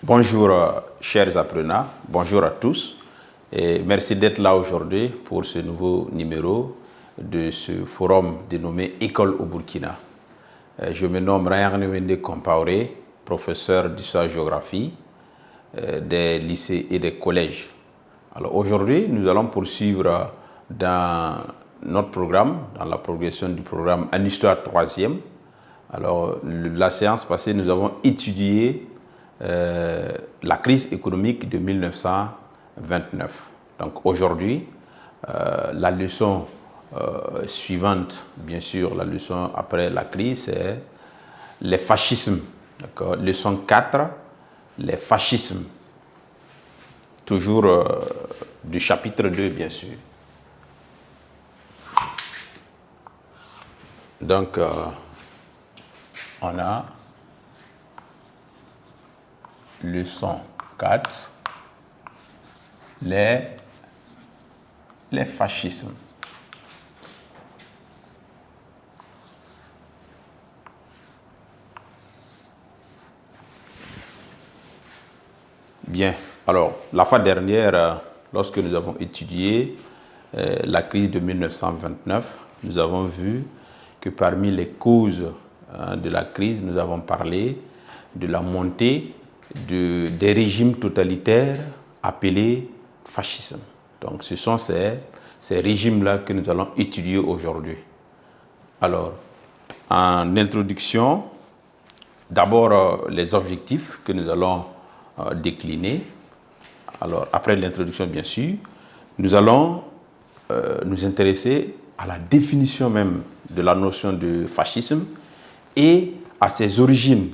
Bonjour chers apprenants, bonjour à tous et merci d'être là aujourd'hui pour ce nouveau numéro de ce forum dénommé École au Burkina. Je me nomme Ryan Wende Compaoré, professeur d'histoire-géographie des lycées et des collèges. Alors aujourd'hui, nous allons poursuivre dans notre programme, dans la progression du programme en histoire 3e. Alors la séance passée, nous avons étudié la crise économique de 1929. Donc aujourd'hui, la leçon suivante, bien sûr, la leçon après la crise, c'est les fascismes. Leçon 4, les fascismes. Toujours du chapitre 2, bien sûr. Donc, on a leçon 4, les fascismes. Bien, alors, la fois dernière, lorsque nous avons étudié la crise de 1929, nous avons vu que parmi les causes de la crise, nous avons parlé de la montée des régimes totalitaires appelés fascisme. Donc ce sont ces régimes-là que nous allons étudier aujourd'hui. Alors, en introduction, d'abord les objectifs que nous allons décliner. Alors, après l'introduction, bien sûr, nous allons nous intéresser à la définition même de la notion de fascisme et à ses origines.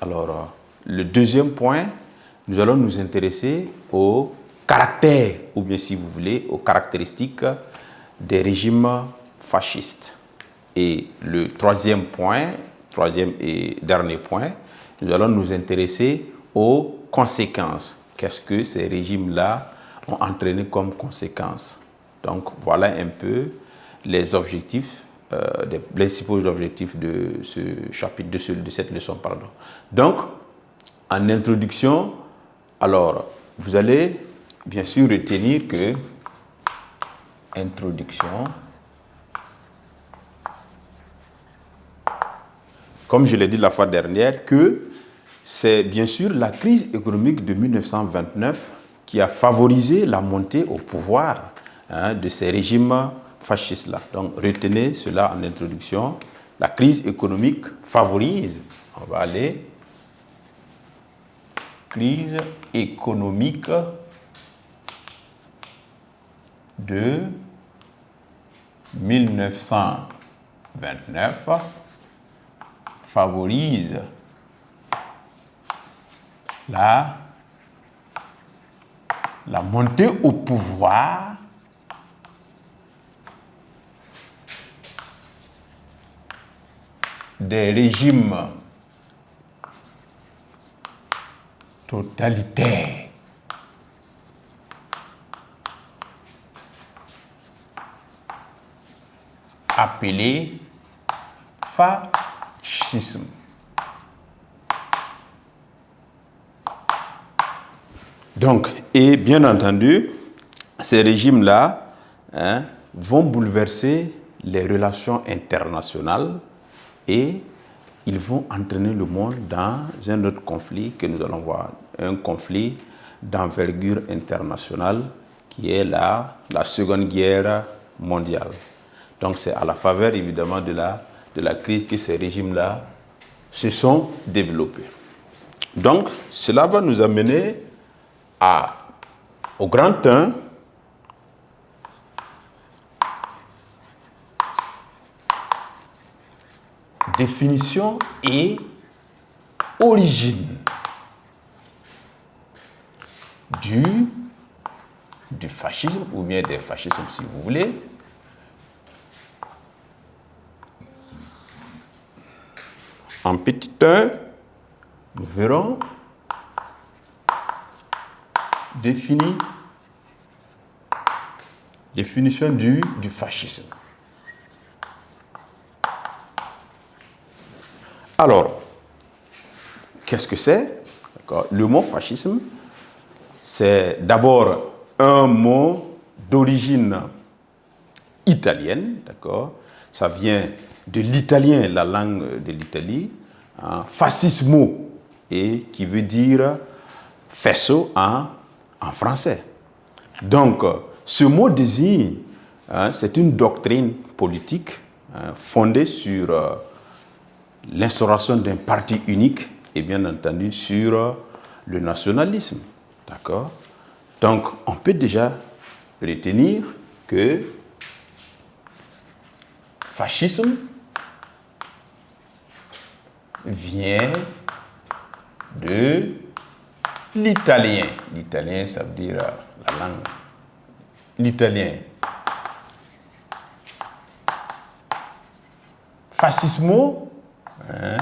Alors, le deuxième point, nous allons nous intéresser au caractère, ou bien si vous voulez, aux caractéristiques des régimes fascistes. Et le troisième et dernier point, nous allons nous intéresser aux conséquences. Qu'est-ce que ces régimes-là ont entraîné comme conséquences? Donc, voilà un peu les objectifs, les principaux objectifs de ce chapitre, de cette leçon, pardon. Donc, en introduction, alors, vous allez bien sûr retenir que introduction, comme je l'ai dit la fois dernière, que c'est bien sûr la crise économique de 1929 qui a favorisé la montée au pouvoir de ces régimes fascistes-là. Donc, retenez cela en introduction. La crise économique favorise, on va aller, crise économique de 1929 favorise la montée au pouvoir des régimes totalitaires appelés fascisme. Donc, et bien entendu, ces régimes-là vont bouleverser les relations internationales et ils vont entraîner le monde dans un autre conflit que nous allons voir, un conflit d'envergure internationale qui est la Seconde Guerre mondiale. Donc, c'est à la faveur, évidemment, de la crise que ces régimes-là se sont développés. Donc, cela va nous amener au grand 1, définition et origine du fascisme, ou bien des fascismes si vous voulez. En petit 1, nous verrons définition du fascisme. Alors, qu'est-ce que c'est? Le mot fascisme, c'est d'abord un mot d'origine italienne, d'accord? Ça vient de l'italien, la langue de l'Italie, hein, fascismo, et qui veut dire faisceau en français. Donc, ce mot désigne, hein, c'est une doctrine politique, hein, fondée sur l'instauration d'un parti unique et bien entendu sur le nationalisme. D'accord? Donc, on peut déjà retenir que fascisme vient de l'italien. L'italien, ça veut dire la langue. L'italien. Fascismo, hein,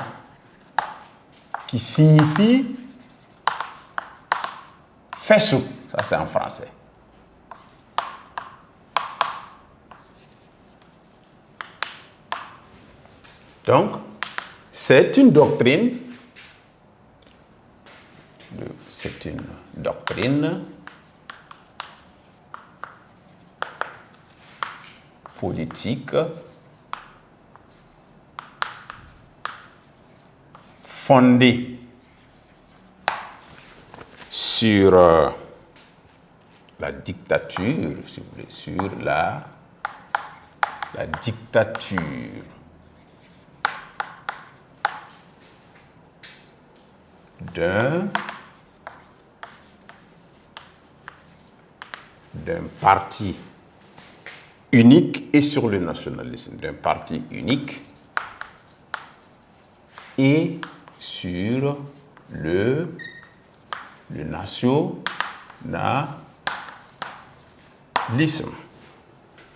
qui signifie faisceau. Ça, c'est en français. Donc, c'est une doctrine politique fondée sur la dictature, si vous voulez, sur la dictature d'un parti unique et sur le nationalisme, d'un parti unique et sur le nationalisme.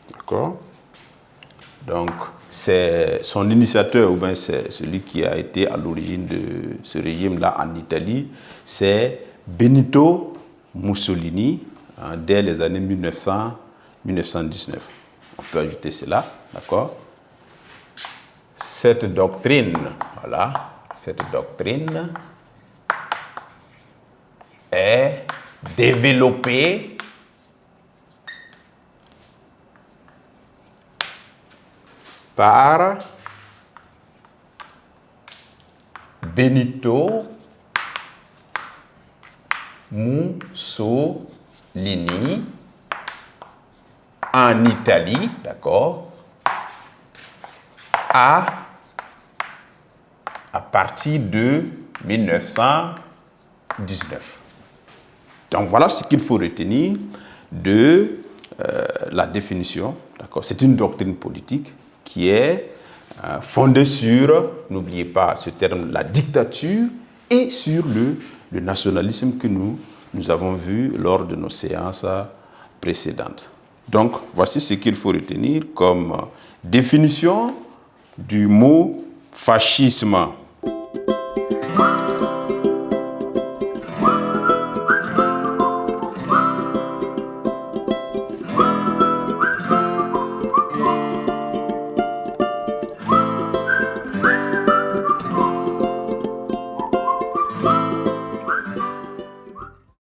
D'accord? Donc, c'est son initiateur, ou bien c'est celui qui a été à l'origine de ce régime-là en Italie, c'est Benito Mussolini, hein, dès les années 1919. On peut ajouter cela, d'accord? Cette doctrine, voilà, cette doctrine est développée par Benito Mussolini en Italie, d'accord, à partir de 1919. Donc voilà ce qu'il faut retenir de la définition, d'accord. C'est une doctrine politique qui est fondée sur, n'oubliez pas ce terme, la dictature et sur le nationalisme que nous avons vu lors de nos séances précédentes. Donc, voici ce qu'il faut retenir comme définition du mot fascisme.